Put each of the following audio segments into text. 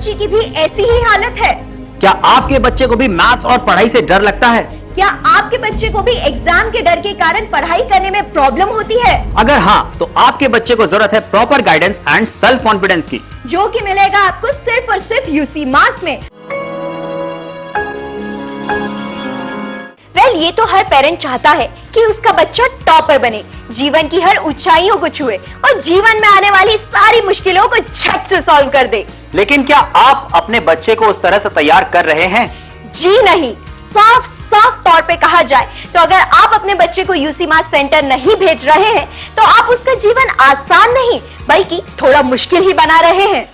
बच्ची की भी ऐसी ही हालत है? क्या आपके बच्चे को भी मैथ्स और पढ़ाई से डर लगता है? क्या आपके बच्चे को भी एग्जाम के डर के कारण पढ़ाई करने में प्रॉब्लम होती है? अगर हाँ, तो आपके बच्चे को जरूरत है proper guidance and self confidence की, जो कि मिलेगा आपको सिर्फ और सिर्फ यूसी मास में। वेल, ये तो हर पेरेंट चाहता है कि उसका बच्चा टॉपर बने, जीवन की हर ऊंचाइयों को छुए और जीवन में आने वाली सारी मुश्किलों को झट से सॉल्व कर दे। लेकिन क्या आप अपने बच्चे को उस तरह से तैयार कर रहे हैं? जी नहीं। साफ साफ तौर पे कहा जाए तो अगर आप अपने बच्चे को यूसी मास सेंटर नहीं भेज रहे हैं तो आप उसका जीवन आसान नहीं बल्कि थोड़ा मुश्किल ही बना रहे हैं।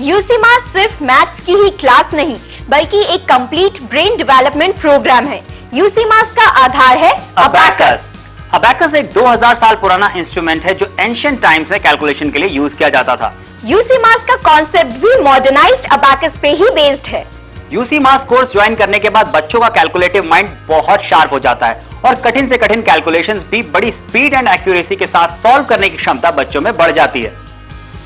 यूसी मास सिर्फ मैथ्स की ही क्लास नहीं बल्कि एक कंप्लीट ब्रेन डेवलपमेंट प्रोग्राम है। यूसी मास का आधार है अबैकस। अबैकस एक 2000 साल पुराना इंस्ट्रूमेंट है जो एंशिएंट टाइम्स में कैलकुलेशन के लिए यूज किया जाता था। यूसी मास का कॉन्सेप्ट भी मॉडर्नाइज्ड अबैकस पे ही बेस्ड है। यूसी मास कोर्स ज्वाइन करने के बाद बच्चों का कैलकुलेटिव माइंड बहुत शार्प हो जाता है और कठिन से कठिन कैलकुलेशंस भी बड़ी स्पीड एंड एक्यूरेसी के साथ सॉल्व करने की क्षमता बच्चों में बढ़ जाती है।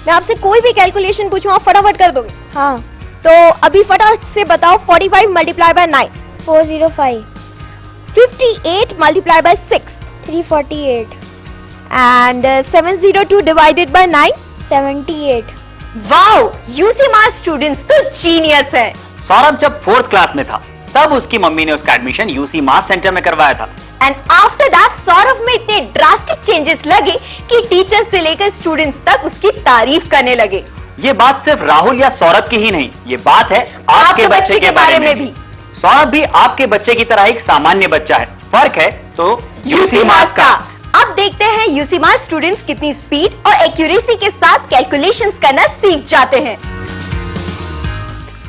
मैं आपसे कोई भी कैलकुलेशन पूछूं आप फटाफट कर दोगे? हाँ। तो अभी फटाफट से बताओ 45 multiply by 9 405 58 multiply by 6 348 and 702 divided by 9 78 wow, UC mass students तो जीनियस है। सौरभ जब 4th क्लास में था तब उसकी मम्मी ने उसका एडमिशन यूसी मास सेंटर में करवाया था। एंड आफ्टर दैट सौरभ में इतने ड्रास्टिक चेंजेस लगे कि टीचर से लेकर स्टूडेंट्स तक उसकी तारीफ करने लगे। ये बात सिर्फ राहुल या सौरभ की ही नहीं, ये बात है आपके बच्चे के बारे में भी। सौरभ भी आपके बच्चे की तरह एक सामान्य बच्चा है, फर्क है तो यूसी मास का। अब देखते हैं यूसी मास स्टूडेंट्स कितनी स्पीड और एक्यूरेसी के साथ कैलकुलेशंस करना सीख जाते हैं।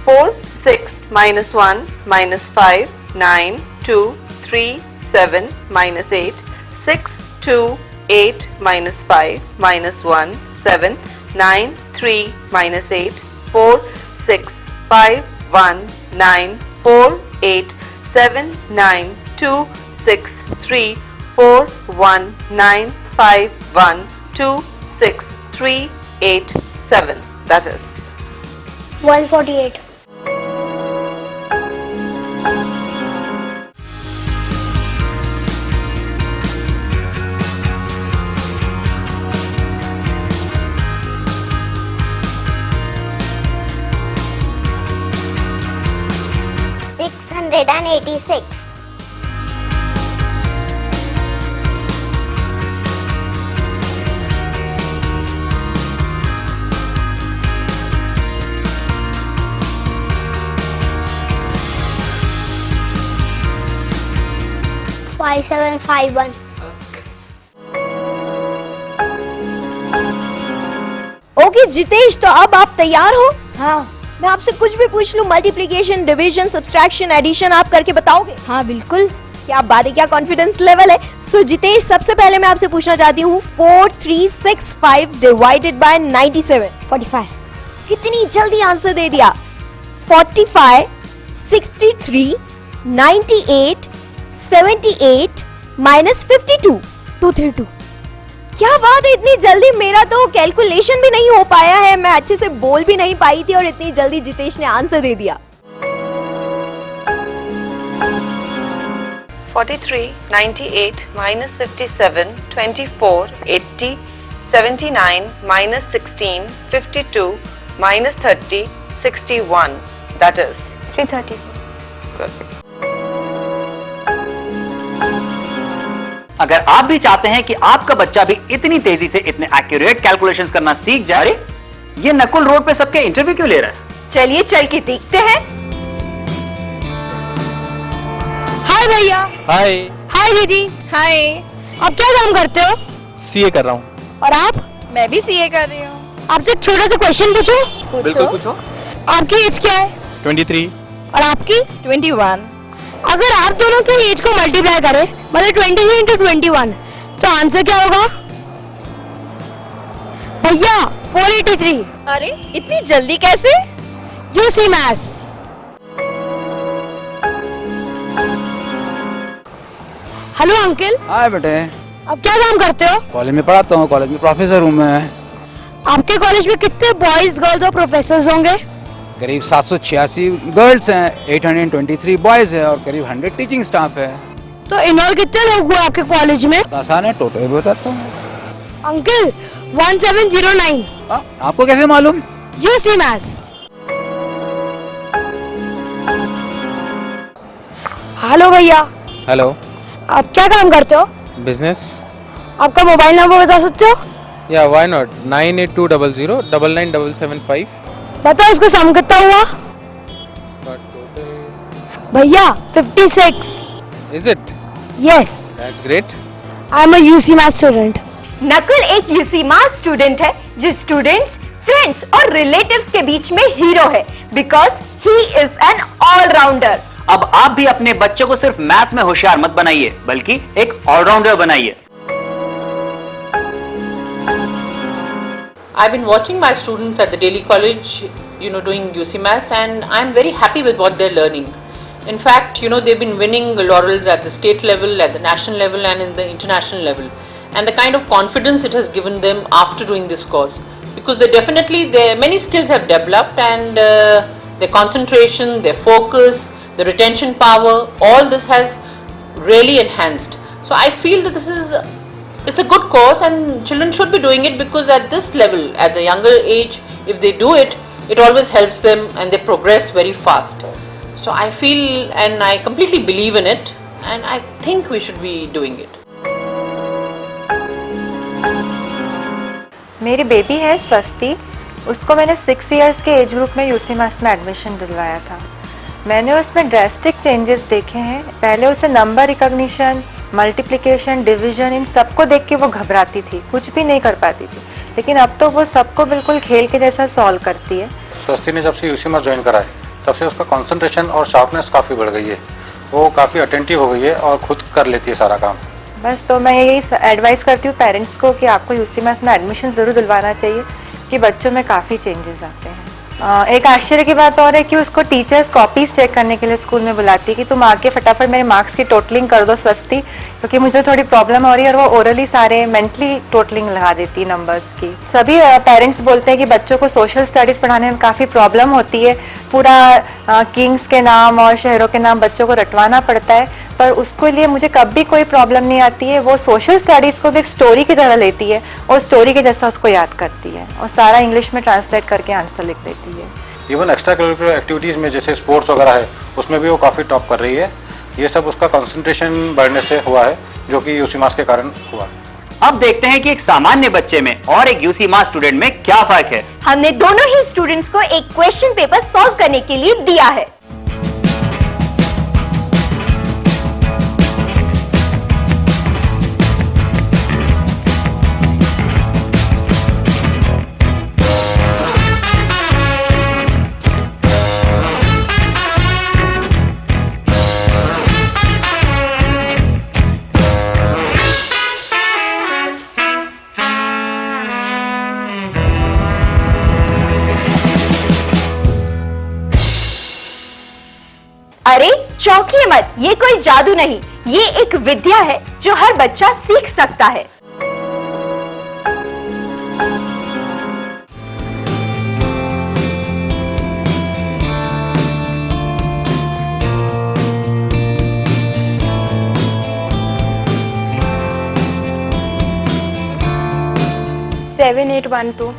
4 6 minus 1 minus 5 9 2 3 7 minus 8 6 2 8 minus 5 minus 1 7 9 3 minus 8 4 6 5 1 9 4 8 7 9 2 6 3 4 1 9 5 1 2 6 3 8 7 that is 148 686 5751 okay Jitesh, तो अब आप तैयार हो? हाँ मैं आपसे कुछ भी पूछ लूं, मल्टीप्लिकेशन, डिवीजन, सब्सट्रैक्शन, एडिशन आप करके बताओगे? हाँ बिल्कुल। क्या बात है, क्या कॉन्फिडेंस लेवल है। सो जितेश, सबसे पहले मैं आपसे पूछना चाहती हूँ 4365 डिवाइडेड बाय 97 45 इतनी जल्दी आंसर दे दिया। 45 63 98 78 माइनस 52 232 क्या बात है, इतनी जल्दी। मेरा तो कैलकुलेशन भी नहीं हो पाया है, मैं अच्छे से बोल भी नहीं पाई थी और इतनी जल्दी जितेश ने आंसर दे दिया। 43 98 minus 57 24 80 79 minus 16 52 minus 30 61 that is 334 good. अगर आप भी चाहते हैं कि आपका बच्चा भी इतनी तेजी से इतने एक्यूरेट कैलकुलेशंस करना सीख जाए, अरे ये नकुल रोड पे सबके इंटरव्यू क्यों ले रहा है? चलिए चल के देखते हैं। हाय भैया। हाय। हाय दीदी। हाय। आप क्या काम करते हो? सीए कर रहा हूँ। और आप? मैं भी सीए कर रही हूँ। आपसे एक छोटा सा क्वेश्चन पूछूं? बिल्कुल पूछो। आपकी एज क्या है? 23। और आपकी? 21। अगर आप दोनों की एज को मल्टीप्लाई करें, मतलब 23 into 21, तो आंसर क्या होगा? भैया 483। अरे इतनी जल्दी कैसे? You see maths. Hello uncle. Hi बेटे। अब क्या काम करते हो? कॉलेज में पढ़ाता हूँ, कॉलेज में प्रोफेसर हूँ मैं। आपके कॉलेज में कितने बॉयज गर्ल्स और प्रोफेसर्स होंगे? करीब 786 गर्ल्स हैं, 823 बॉयज हैं और करीब 100 टीचिंग स्टाफ है। तो इनऑल कितने लोग हुए आपके कॉलेज में? आसान है, टोटल बताता हूँ। अंकल 1709 आपको कैसे मालूम? UC maths. हेलो भैया। हेलो, आप क्या काम करते हो? बिजनेस? आपका मोबाइल नंबर बता सकते हो? या व्हाई नॉट, 9820099775। बताओ इसका सम कितना हुआ? भैया 56। Is it? Yes, that's great. I am a UC maths student. Nakul एक यूसी मास स्टूडेंट है जो स्टूडेंट्स, फ्रेंड्स और रिलेटिव्स के बीच में हीरो है because he is an allrounder. अब आप भी अपने बच्चों को सिर्फ मैथ्स में होशियार मत बनाइए, बल्कि एक ऑलराउंडर बनाइए। I've been watching my students at the Daily College, doing UC Maths, and I'm very happy with what they're learning. In fact, they've been winning laurels at the state level, at the national level, and in the international level. And the kind of confidence it has given them after doing this course, because many skills have developed, and their concentration, their focus, the retention power, all this has really enhanced. So I feel that it's a good course and children should be doing it, because at this level, at the younger age, if they do it, it always helps them and they progress very fast. So I feel and I completely believe in it, and I think we should be doing it. मेरी baby है स्वस्ति, उसको मैंने 6 years के age group में UC maths में admission दिलवाया था। मैंने उसमें ड्रास्टिक चेंजेस देखे हैं। पहले उसे नंबर रिकॉग्निशन, मल्टीप्लिकेशन, डिवीजन, इन सबको देख के वो घबराती थी, कुछ भी नहीं कर पाती थी, लेकिन अब तो वो सबको बिल्कुल खेल के जैसा सॉल्व करती है। स्वस्ति ने जब से यूसी मैथ्स ज्वाइन करा है तब से उसका कंसंट्रेशन और शार्पनेस काफ़ी बढ़ गई है। वो काफ़ी अटेंटिव हो गई है और खुद कर लेती है सारा काम। बस तो मैं यही एडवाइस करती हूँ पेरेंट्स को कि आपको यूसी मैथ्स में एडमिशन ज़रूर दिलवाना चाहिए कि बच्चों में काफ़ी चेंजेस आते हैं। एक आश्चर्य की बात और है कि उसको टीचर्स कॉपीज चेक करने के लिए स्कूल में बुलाती है कि तुम आके फटाफट मेरे मार्क्स की टोटलिंग कर दो स्वस्ति, क्योंकि मुझे थोड़ी प्रॉब्लम हो रही है, और वो ओरली सारे मेंटली टोटलिंग लगा देती है नंबर्स की। सभी पेरेंट्स बोलते हैं कि बच्चों को सोशल स्टडीज पढ़ाने में काफ़ी प्रॉब्लम होती है, पूरा किंग्स के नाम और शहरों के नाम बच्चों को रटवाना पड़ता है, पर उसके लिए मुझे कभी कोई प्रॉब्लम नहीं आती है। वो सोशल स्टडीज को भी एक स्टोरी की तरह लेती है और स्टोरी के जैसा उसको याद करती है और सारा इंग्लिश में ट्रांसलेट करके आंसर लिख देती है। इवन एक्स्ट्रा करिकुलर एक्टिविटीज़ में जैसे स्पोर्ट्स वगैरह है, उसमें भी वो काफ़ी टॉप कर रही है। ये सब उसका कंसंट्रेशन बढ़ने से हुआ है, जो कि यूसी मैथ्स के कारण हुआ। अब देखते हैं कि एक सामान्य बच्चे में और एक यूसी मैथ्स स्टूडेंट में क्या फर्क है। हमने दोनों ही स्टूडेंट्स को एक क्वेश्चन पेपर सॉल्व करने के लिए दिया है। अरे चौंकिए मत, ये कोई जादू नहीं, ये एक विद्या है जो हर बच्चा सीख सकता है। सेवन 812।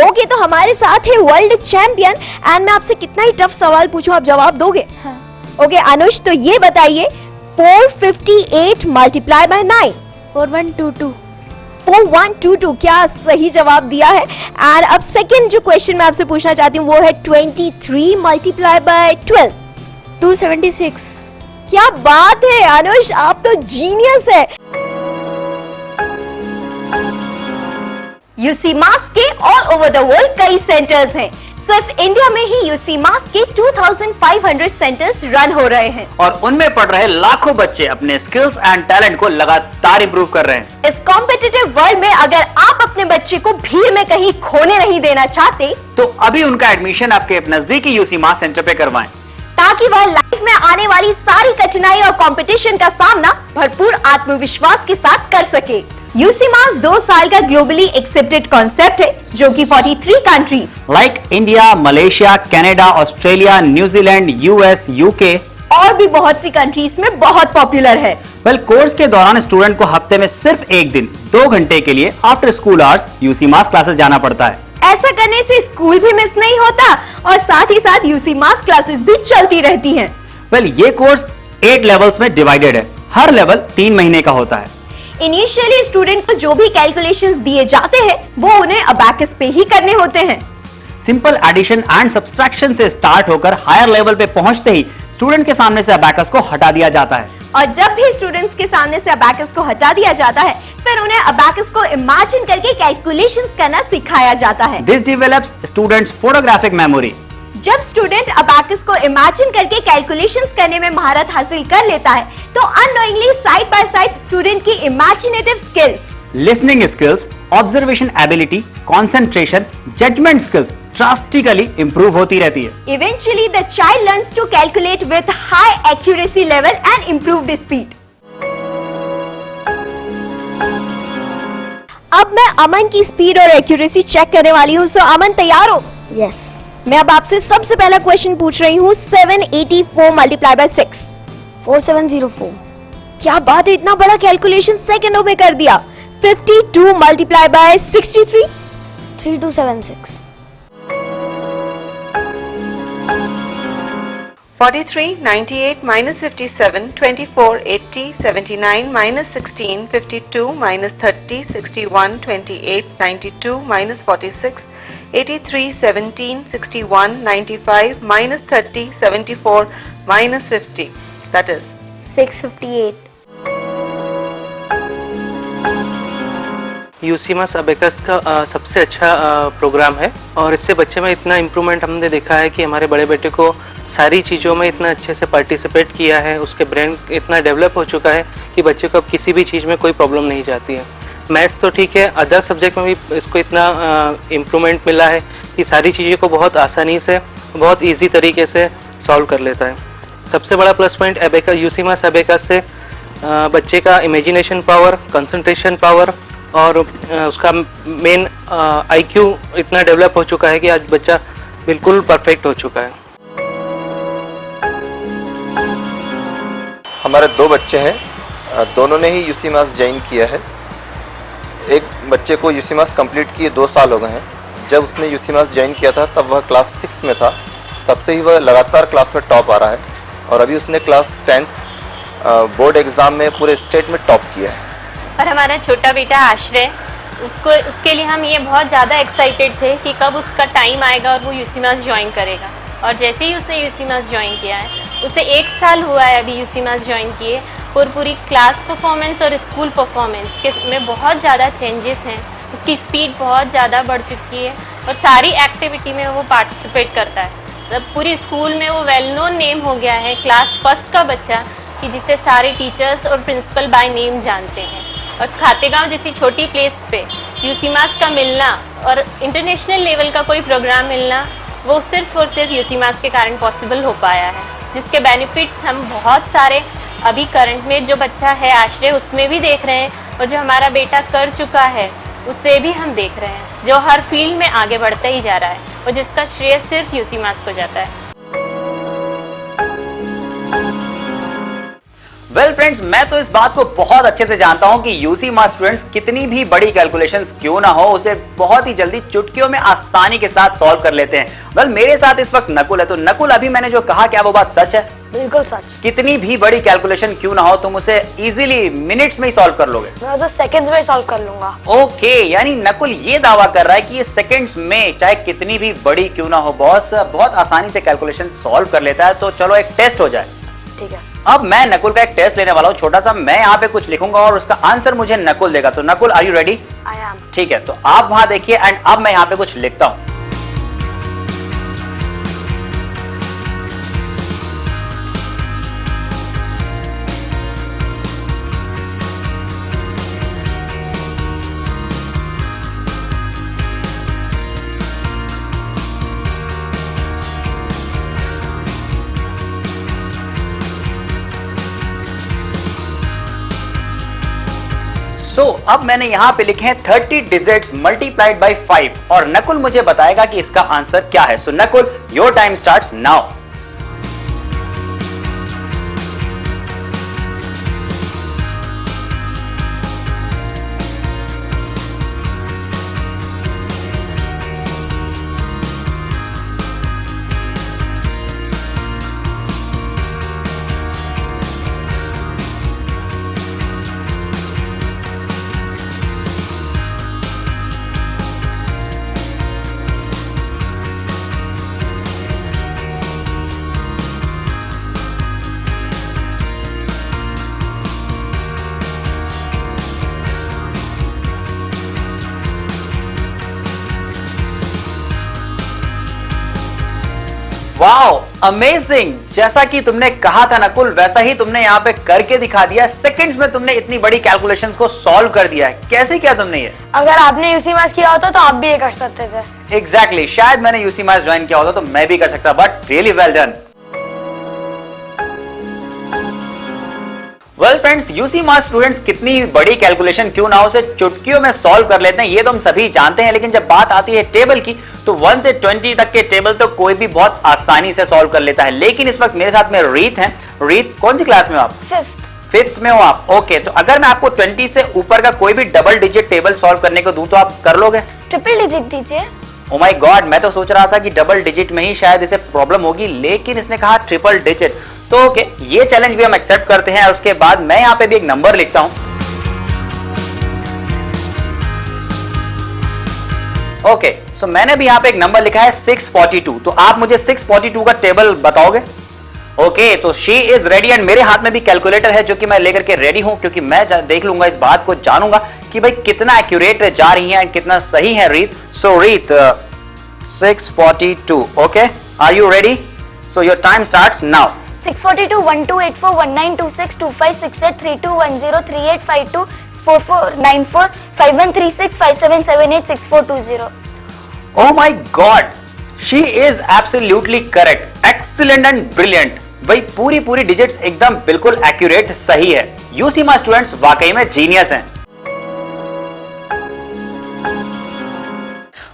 ओके, तो हमारे साथ है वर्ल्ड चैंपियन एंड मैं आपसे कितना ही टफ सवाल पूछूं आप जवाब दोगे? हाँ। ओके अनुष, तो ये बताइए 458 मल्टीप्लाई बाय 9। 4122। 4122 क्या सही जवाब दिया है। एंड अब सेकंड जो क्वेश्चन मैं आपसे पूछना चाहती हूँ वो है 23 मल्टीप्लाई बाय 12। 276। क्या बात है अनुष, आप तो जीनियस है। यूसी मैथ्स के ऑल ओवर द वर्ल्ड कई सेंटर्स हैं। सिर्फ इंडिया में ही यूसी मास के 2500 सेंटर्स रन हो रहे हैं और उनमें पढ़ रहे लाखों बच्चे अपने स्किल्स एंड टैलेंट को लगातार इंप्रूव कर रहे हैं। इस कॉम्पिटिटिव वर्ल्ड में अगर आप अपने बच्चे को भीड़ में कहीं खोने नहीं देना चाहते तो अभी उनका एडमिशन आपके नजदीकी यूसी मास सेंटर पे करवाएं, ताकि वह लाइफ में आने वाली सारी कठिनाई और कंपटीशन का सामना भरपूर आत्मविश्वास के साथ कर सके। यूसी मास 2 साल का ग्लोबली एक्सेप्टेड कॉन्सेप्ट है जो कि 43 countries like India, Malaysia, Canada, Australia, New Zealand, US, UK और भी बहुत सी कंट्रीज में बहुत पॉपुलर है। वेल, कोर्स के दौरान स्टूडेंट को हफ्ते में सिर्फ एक दिन 2 घंटे के लिए आफ्टर स्कूल आवर्स यूसी मास क्लासेस जाना पड़ता है। ऐसा करने से स्कूल भी मिस नहीं होता और साथ ही साथ यूसी मास क्लासेस भी चलती रहती हैं। वेल, ये कोर्स 8 लेवल्स में डिवाइडेड है। हर लेवल 3 महीने का होता है। इनिशियली स्टूडेंट को जो भी कैलकुलेशंस दिए जाते हैं वो उन्हें अबैकस पे ही करने होते हैं। सिंपल एडिशन एंड सब्सट्रैक्शन से स्टार्ट होकर हायर लेवल पे पहुंचते ही स्टूडेंट के सामने से अबैकस को हटा दिया जाता है। और जब भी स्टूडेंट्स के सामने से अबैकस को हटा दिया जाता है फिर उन्हें अबैकस को इमेजिन करके कैलकुलेशंस करना सिखाया जाता है। This develops students photographic memory. जब स्टूडेंट अबैकस को इमेजिन करके कैलकुलेशंस करने में महारत हासिल कर लेता है तो unknowingly side by side student की imaginative skills, listening skills, observation ability, concentration, judgement skills drastically improve होती रहती है। Eventually the child learns to calculate with high accuracy level and improved speed. अब मैं अमन की स्पीड और एक्यूरेसी चेक करने वाली हूँ। सो अमन, तैयार हो? यस। मैं अब आपसे सबसे पहला क्वेश्चन पूछ रही हूँ। 784 मल्टीप्लाई बाय 6। 4704। क्या बात है, इतना बड़ा कैलकुलेशन सेकंडों में कर दिया। 52 multiply by 63। 3276। 43, 98, minus 57, 24, 80, 79, minus 16, 52, minus 30, 61, 28, 92, minus 46, 83, 17, 61, 95, minus 30, 74, minus 50. That is 658। UC mass abacus का सबसे अच्छा प्रोग्राम है और इससे बच्चे में इतना इम्प्रूवमेंट हमने देखा है कि हमारे बड़े बेटे को सारी चीज़ों में इतना अच्छे से पार्टिसिपेट किया है, उसके ब्रेन इतना डेवलप हो चुका है कि बच्चे को अब किसी भी चीज़ में कोई प्रॉब्लम नहीं जाती है। मैथ्स तो ठीक है, अदर सब्जेक्ट में भी इसको इतना इम्प्रूवमेंट मिला है कि सारी चीज़ों को बहुत आसानी से, बहुत ईजी तरीके से सॉल्व कर लेता है। सबसे बड़ा प्लस पॉइंट अबेकस, यूसी मास अबेकस से बच्चे का इमेजिनेशन पावर, कंसंट्रेशन पावर और उसका मेन IQ इतना डेवलप हो चुका है कि आज बच्चा बिल्कुल परफेक्ट हो चुका है। हमारे 2 बच्चे हैं, दोनों ने ही यूसी मास ज्वाइन किया है। एक बच्चे को यूसी मास कंप्लीट किए 2 साल हो गए हैं। जब उसने यूसी मास ज्वाइन किया था तब वह क्लास 6 में था, तब से ही वह लगातार क्लास में टॉप आ रहा है और अभी उसने क्लास 10th बोर्ड एग्ज़ाम में पूरे स्टेट में टॉप किया है। और हमारा छोटा बेटा आश्रय, उसके लिए हम ये बहुत ज़्यादा एक्साइटेड थे कि कब उसका टाइम आएगा और वो यूसी मास ज्वाइन करेगा। और जैसे ही उसने यूसी मास ज्वाइन किया है, उसे 1 साल हुआ है अभी यूसी मास ज्वाइन किए, और पूरी क्लास परफॉर्मेंस और स्कूल परफॉर्मेंस के में बहुत ज़्यादा चेंजेस हैं। उसकी स्पीड बहुत ज़्यादा बढ़ चुकी है और सारी एक्टिविटी में वो पार्टिसिपेट करता है। मतलब पूरी स्कूल में वो वेल नोन नेम हो गया है, क्लास फर्स्ट का बच्चा, कि जिसे सारे टीचर्स और प्रिंसिपल बाय नेम जानते हैं। और खातेगांव जैसी छोटी प्लेस पे यूसी मास का मिलना और इंटरनेशनल लेवल का कोई प्रोग्राम मिलना, वो सिर्फ और सिर्फ यूसी मास के कारण पॉसिबल हो पाया है, जिसके बेनिफिट्स हम बहुत सारे अभी करंट में जो बच्चा है आश्रय उसमें भी देख रहे हैं और जो हमारा बेटा कर चुका है उसे भी हम देख रहे हैं, जो हर फील्ड में आगे बढ़ता ही जा रहा है और जिसका श्रेय सिर्फ यूसी मास को जाता है। वेल फ्रेंड्स, मैं तो इस बात को बहुत अच्छे से जानता हूं कि यूसी मास स्टूडेंट्स कितनी भी बड़ी कैलकुलेशंस क्यों ना हो, उसे बहुत ही जल्दी चुटकियों में आसानी के साथ सॉल्व कर लेते हैं। वेल, मेरे साथ इस वक्त नकुल है। तो नकुल, अभी मैंने जो कहा क्या वो बात सच है? बिल्कुल सच। कितनी भी बड़ी कैलकुलेशन क्यों ना हो, तुम उसे इजीली मिनट्स में ही सॉल्व कर लोगे? मैं उसे सेकंड्स में सॉल्व कर लूंगा। ओके, यानी नकुल ये दावा कर रहा है कि ये सेकंड्स में चाहे कितनी भी बड़ी क्यों ना हो, बहुत आसानी से कैलकुलेशन सॉल्व कर लेता है। तो चलो एक टेस्ट हो जाए। ठीक है। अब मैं नकुल का एक टेस्ट लेने वाला हूँ छोटा सा। मैं यहाँ पे कुछ लिखूंगा और उसका आंसर मुझे नकुल देगा। तो Nakul, are you ready? I am. ठीक है, तो आप वहां देखिए एंड अब मैं यहाँ पे कुछ लिखता हूँ। अब मैंने यहाँ पे लिखे हैं 30 डिजिट्स मल्टीप्लाइड बाय 5 और नकुल मुझे बताएगा कि इसका आंसर क्या है। Nakul, your time starts now. Wow, amazing. जैसा कि तुमने कहा था नकुल, वैसा ही तुमने यहाँ पे करके दिखा दिया। सेकंड्स में तुमने इतनी बड़ी कैलकुलेशंस को सॉल्व कर दिया है। कैसे किया तुमने ये? अगर आपने यूसी मैथ्स किया होता तो आप भी ये कर सकते थे। एग्जैक्टली, शायद मैंने यूसी मैथ्स ज्वाइन किया होता तो मैं भी कर सकता, but really well done. Well friends, UC maths students कितनी बड़ी कैलकुलेशन क्यों ना हो उसे चुटकियों में सॉल्व कर लेते हैं, ये तो हम सभी जानते हैं। लेकिन जब बात आती है टेबल की, तो 1 से 20 तक के टेबल तो कोई भी बहुत आसानी से सॉल्व कर लेता है। लेकिन इस वक्त मेरे साथ में रीत हैं। रीत, कौन सी क्लास में हो आप? फिफ्थ में हो आप। ओके, तो अगर मैं आपको 20 से ऊपर का कोई भी डबल डिजिट टेबल सॉल्व करने को दूं तो आप कर लोगे? ट्रिपल डिजिट दीजिए। ओ माय गॉड, मैं तो सोच रहा था कि डबल डिजिट में ही शायद इसे प्रॉब्लम होगी, लेकिन इसने कहा ट्रिपल डिजिट। तो ओके, ये चैलेंज भी हम एक्सेप्ट करते हैं। और उसके बाद मैं यहाँ पे भी एक नंबर लिखता हूं। ओके, सो मैंने भी यहाँ पे एक नंबर लिखा है 642। तो आप मुझे 642 का टेबल बताओगे? ओके, तो शी इज रेडी एंड मेरे हाथ में भी कैलकुलेटर है जो कि मैं लेकर के रेडी हूं, क्योंकि मैं देख लूंगा, इस बात को जानूंगा कि भाई कितना एक्यूरेट जा रही है एंड कितना सही है रीत। So Reet, 642। Okay, are you ready? So your time starts now. 642 1284 1926 2568 32 10 38 52 4494 5136 5778 6420। Oh my God, she is absolutely correct, excellent and brilliant। भाई पूरी डिजिट्स एकदम बिल्कुल एक्यूरेट सही है। यूसी मैथ्स स्टूडेंट्स वाकई में जीनियस हैं।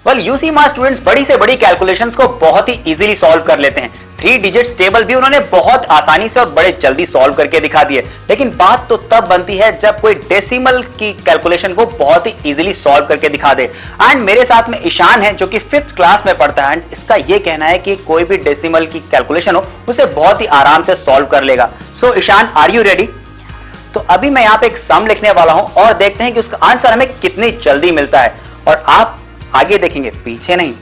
वेल, यूसी मैथ्स स्टूडेंट्स बड़ी से बड़ी कैलकुलेशंस को बहुत ही इजीली सॉल्व कर लेते हैं। 3 डिजिट्स टेबल भी उन्होंने बहुत आसानी से और बड़े जल्दी सॉल्व करके दिखा दिए। लेकिन बात तो तब बनती है जब कोई डेसिमल की कैलकुलेशन को बहुत ही इजीली सॉल्व करके दिखा दे। एंड मेरे साथ में ईशान है जो कि 5th क्लास में पढ़ता है एंड इसका ये कहना है कि कोई भी डेसिमल की कैलकुलेशन हो उसे बहुत ही आराम से सॉल्व कर लेगा। सो ईशान, आर यू रेडी? तो अभी मैं यहाँ पे एक सम लिखने वाला हूं और देखते हैं कि उसका आंसर हमें कितनी जल्दी मिलता है। और आप आगे देखेंगे, पीछे नहीं।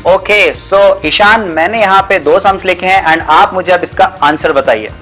ओके, सो ईशान, मैंने यहाँ पे 2 सम्स लिखे हैं एंड आप मुझे अब इसका आंसर बताइए।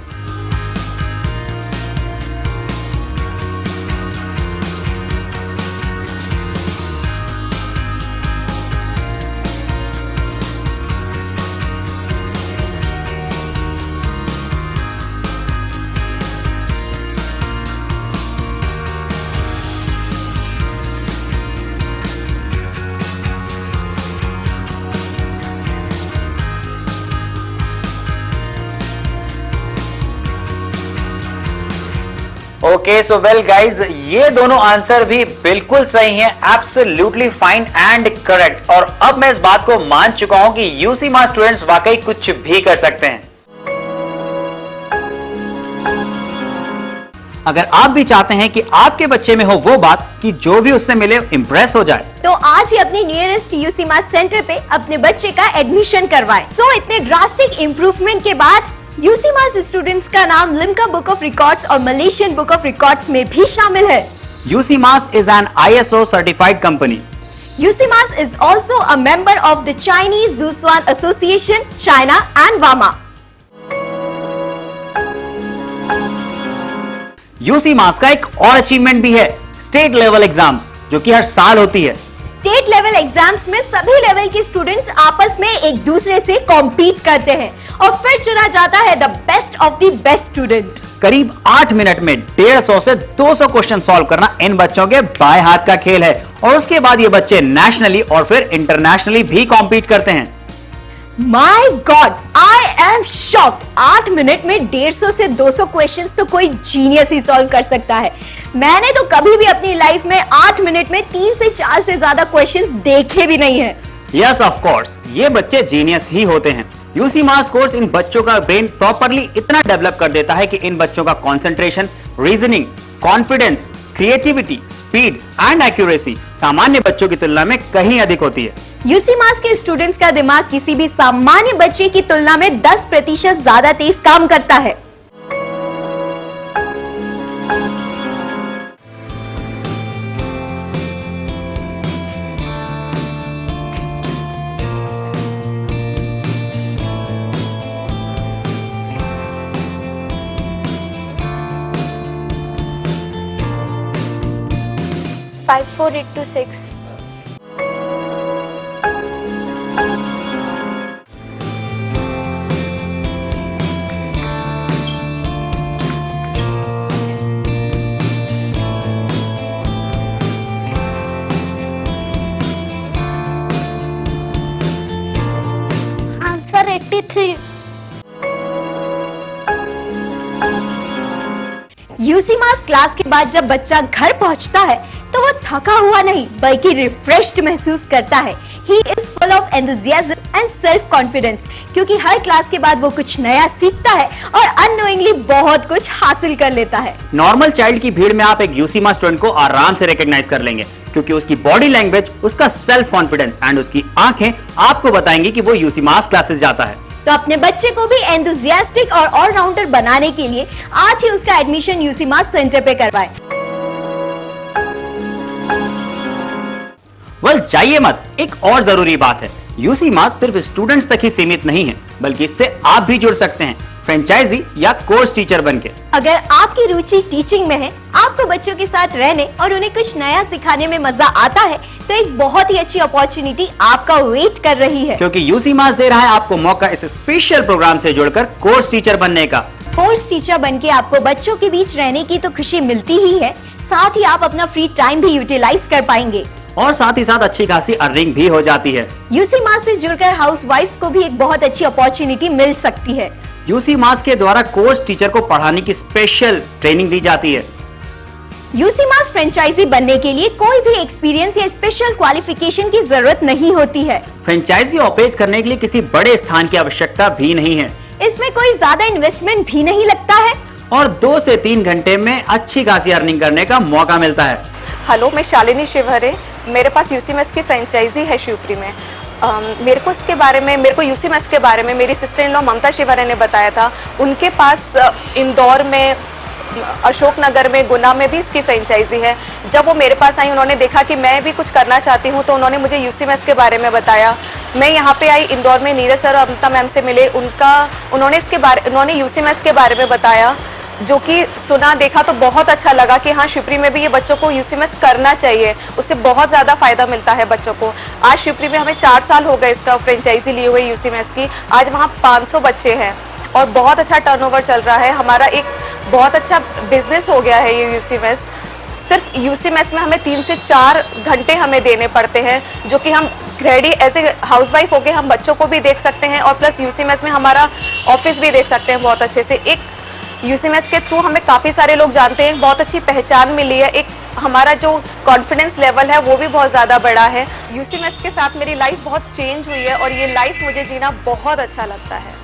ओके, सो वेल गाइज, ये दोनों आंसर भी बिल्कुल सही हैं, एब्सोल्युटली फाइन एंड करेक्ट। और अब मैं इस बात को मान चुका हूं कि यूसी मैथ्स स्टूडेंट्स वाकई कुछ भी कर सकते हैं। अगर आप भी चाहते हैं कि आपके बच्चे में हो वो बात कि जो भी उससे मिले इम्प्रेस हो जाए, तो आज ही अपने नियरेस्ट यूसी मैथ्स सेंटर पे अपने बच्चे का एडमिशन करवाएं। सो इतने ड्रास्टिक इम्प्रूवमेंट के बाद यूसी मैथ्स स्टूडेंट्स का नाम लिम्का बुक ऑफ रिकॉर्ड्स और मलेशियन बुक ऑफ रिकॉर्ड्स में भी शामिल है। UC maths is an ISO certified company. UC maths is also a member of the Chinese Zhusuan association, China and वामा। UC maths का एक और अचीवमेंट भी है, स्टेट लेवल एग्जाम्स, जो कि हर साल होती है। स्टेट लेवल एग्जाम्स में सभी लेवल के स्टूडेंट्स आपस में एक दूसरे से कॉम्पीट करते हैं और फिर चुना जाता है the best of the best student. करीब 8 मिनट में 150 से 200 क्वेश्चन सॉल्व करना इन बच्चों के बाएं हाथ का खेल है और उसके बाद ये बच्चे नेशनली और फिर इंटरनेशनली भी कॉम्पीट करते हैं। My God, I am shocked. 8 minute में 150 से 200 क्वेश्चंस तो कोई जीनियस ही सॉल्व कर सकता है। मैंने तो कभी भी अपनी लाइफ में 8 मिनट में 3 से 4 से ज्यादा क्वेश्चंस देखे भी नहीं है। यस ऑफ कोर्स, ये बच्चे जीनियस ही होते हैं। यूसी मास कोर्स इन बच्चों का ब्रेन प्रॉपरली इतना डेवलप कर देता है कि इन बच्चों का concentration, reasoning, confidence, creativity, speed and accuracy सामान्य बच्चों की तुलना में कहीं अधिक होती है। यूसी मास के स्टूडेंट्स का दिमाग किसी भी सामान्य बच्चे की तुलना में 10% ज्यादा तेज काम करता है। Five, 4, 8, 2, 6. Answer 83. यूसी मास क्लास के बाद जब बच्चा घर पहुंचता है तो वो थका हुआ नहीं बल्कि रिफ्रेश्ड महसूस करता है। He is full of enthusiasm and self confidence क्योंकि हर क्लास के बाद वो कुछ नया सीखता है और अननोइंगली बहुत कुछ हासिल कर लेता है। नॉर्मल चाइल्ड की भीड़ में आप एक यूसी मास स्टूडेंट को आराम से रिकॉग्नाइज कर लेंगे क्योंकि उसकी बॉडी लैंग्वेज, उसका सेल्फ कॉन्फिडेंस एंड उसकी आंखें आपको बताएंगी कि वो यूसी मास क्लासेस जाता है। तो अपने बच्चे को भी एंथुसियास्टिक और ऑलराउंडर बनाने के लिए आज ही उसका एडमिशन यूसी मास सेंटर पे करवाएं। वेल, जाइए मत, एक और जरूरी बात है, यूसी मास सिर्फ स्टूडेंट्स तक ही सीमित नहीं है बल्कि इससे आप भी जुड़ सकते हैं फ्रेंचाइजी या कोर्स टीचर बनके। अगर आपकी रुचि टीचिंग में है, आपको बच्चों के साथ रहने और उन्हें कुछ नया सिखाने में मजा आता है तो एक बहुत ही अच्छी अपॉर्चुनिटी आपका वेट कर रही है क्योंकि यूसी मास दे रहा है आपको मौका इस स्पेशल प्रोग्राम से जुड़कर कोर्स टीचर बनने का। कोर्स टीचर बनके आपको बच्चों के बीच रहने की तो खुशी मिलती ही है, साथ ही आप अपना फ्री टाइम भी यूटिलाइज कर पाएंगे और साथ ही साथ अच्छी खासी अर्निंग भी हो जाती है। यूसी मास से जुड़कर हाउसवाइफ्स को भी एक बहुत अच्छी अपॉर्चुनिटी मिल सकती है। यूसी मास के द्वारा कोर्स टीचर को पढ़ाने की स्पेशल ट्रेनिंग दी जाती है। यूसी मास फ्रेंचाइजी बनने के लिए कोई भी एक्सपीरियंस या स्पेशल क्वालिफिकेशन की जरूरत नहीं होती है। फ्रेंचाइजी ऑपरेट करने के लिए किसी बड़े स्थान की आवश्यकता भी नहीं है। इसमें कोई ज्यादा इन्वेस्टमेंट भी नहीं लगता है और 2 से 3 घंटे में अच्छी खासी अर्निंग करने का मौका मिलता है। हेलो, मैं शालिनी शिवहरे। मेरे पास यूसी मेस की फ्रेंचाइजी है शिवपुरी में। मेरे को यूसी मेस के बारे में मेरी सिस्टर इन लॉ ममता शिवहरे ने बताया था। उनके पास इंदौर में, अशोकनगर में, गुना में भी इसकी फ्रेंचाइजी है। जब वो मेरे पास आई, उन्होंने देखा कि मैं भी कुछ करना चाहती हूँ तो उन्होंने मुझे यूसी मेस के बारे में बताया। मैं यहाँ पे आई, इंदौर में नीरज सर और अमृता मैम से मिले। उन्होंने यूसी मेस के बारे में बताया, जो कि सुना देखा तो बहुत अच्छा लगा कि हाँ, शिवपुरी में भी ये बच्चों को यूसी मेस करना चाहिए, उससे बहुत ज़्यादा फायदा मिलता है बच्चों को। आज शिवपुरी में हमें 4 साल हो गए इसका फ्रेंचाइजी लिए हुए यूसी मेस की। आज वहाँ 500 बच्चे हैं और बहुत अच्छा टर्नओवर चल रहा है। हमारा एक बहुत अच्छा बिजनेस हो गया है ये यूसी मेस। सिर्फ यूसी मेस में हमें 3 से 4 घंटे हमें देने पड़ते हैं, जो कि हम रेडी एज ए हाउसवाइफ होके हम बच्चों को भी देख सकते हैं और प्लस यूसी मेस में हमारा ऑफिस भी देख सकते हैं बहुत अच्छे से। एक यूसी मेस के थ्रू हमें काफ़ी सारे लोग जानते हैं, बहुत अच्छी पहचान मिली है। एक हमारा जो कॉन्फिडेंस लेवल है वो भी बहुत ज़्यादा बढ़ा है। यूसी मेस के साथ मेरी लाइफ बहुत चेंज हुई है और ये लाइफ मुझे जीना बहुत अच्छा लगता है।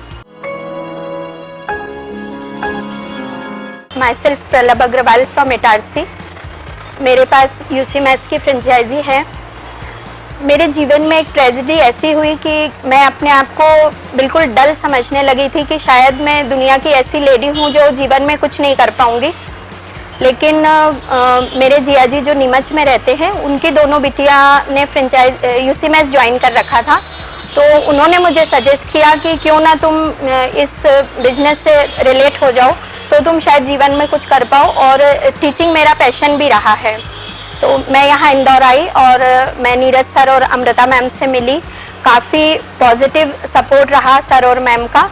Myself Pralabh Agarwal from Itarsi. मेरे पास यूसी मेस की फ्रेंचाइजी है। मेरे जीवन में एक ट्रेजेडी ऐसी हुई कि मैं अपने आप को बिल्कुल डल समझने लगी थी कि शायद मैं दुनिया की ऐसी लेडी हूँ जो जीवन में कुछ नहीं कर पाऊँगी। लेकिन मेरे जिया जी जो नीमच में रहते हैं, उनकी दोनों बिटिया ने यूसी मेस ज्वाइन कर रखा था। तो उन्होंने मुझे सजेस्ट किया कि क्यों ना तुम इस बिजनेस से रिलेट हो जाओ, तो तुम शायद जीवन में कुछ कर पाओ। और टीचिंग मेरा पैशन भी रहा है। तो मैं यहाँ इंदौर आई और मैं नीरज सर और अमृता मैम से मिली। काफ़ी पॉजिटिव सपोर्ट रहा सर और मैम का,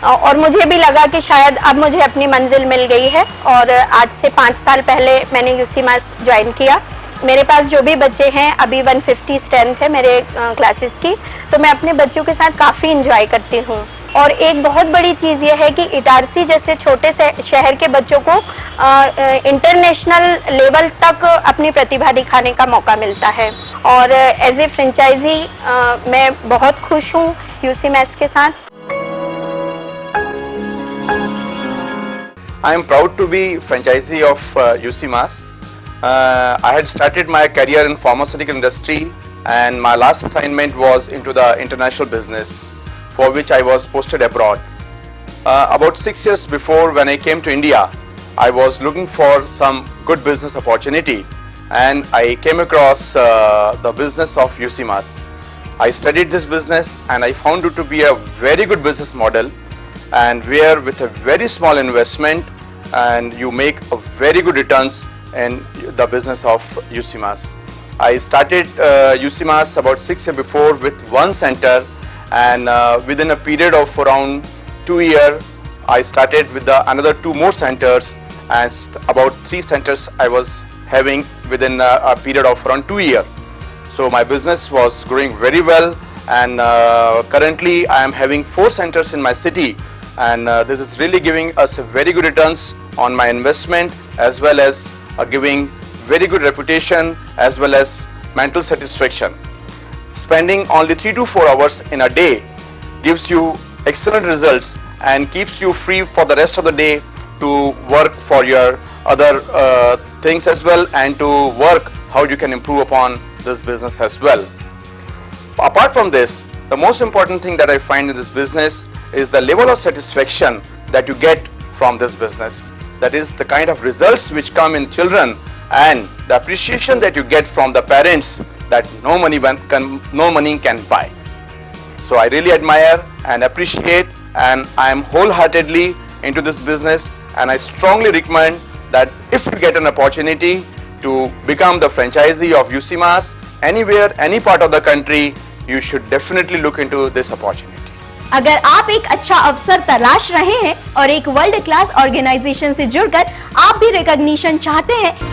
और मुझे भी लगा कि शायद अब मुझे अपनी मंजिल मिल गई है। और आज से 5 साल पहले मैंने यूसी मास ज्वाइन किया। मेरे पास जो भी बच्चे हैं, अभी 150 स्ट्रेंथ है मेरे क्लासेस की, तो मैं अपने बच्चों के साथ काफ़ी इंजॉय करती हूँ। और एक बहुत बड़ी चीज़ ये है कि इटारसी जैसे छोटे से शहर के बच्चों को इंटरनेशनल लेवल तक अपनी प्रतिभा दिखाने का मौका मिलता है। और एज ए फ्रेंचाइजी मैं बहुत खुश हूँ यूसी मैथ्स के साथ। I am proud to be franchisee of UC Mass. I had started my career in pharmaceutical industry, and my last assignment was into the international business, for which I was posted abroad. About 6 years before, when I came to India, I was looking for some good business opportunity, and I came across the business of UC Mass. I studied this business and I found it to be a very good business model, and where with a very small investment and you make a very good returns in the business of UC Mass. I started UC Mass about 6 years before with one center, and within a period of around 2 years I started with another 2 more centers, and about 3 centers I was having within a period of around 2 years. So my business was growing very well, and currently I am having 4 centers in my city, and this is really giving us a very good returns on my investment, as well as giving very good reputation as well as mental satisfaction. Spending only 3 to 4 hours in a day gives you excellent results and keeps you free for the rest of the day to work for your other things as well, and to work how you can improve upon this business as well. Apart from this, the most important thing that I find in this business is the level of satisfaction that you get from this business. That is the kind of results which come in children, and the appreciation that you get from the parents that no money can buy. So I really admire and appreciate, and I am wholeheartedly into this business, and I strongly recommend that if you get an opportunity to become the franchisee of UC Mass anywhere, any part of the country, you should definitely look into this opportunity. अगर आप एक अच्छा अवसर तलाश रहे हैं और एक वर्ल्ड क्लास ऑर्गेनाइजेशन से जुड़कर आप भी रिकॉग्निशन चाहते हैं,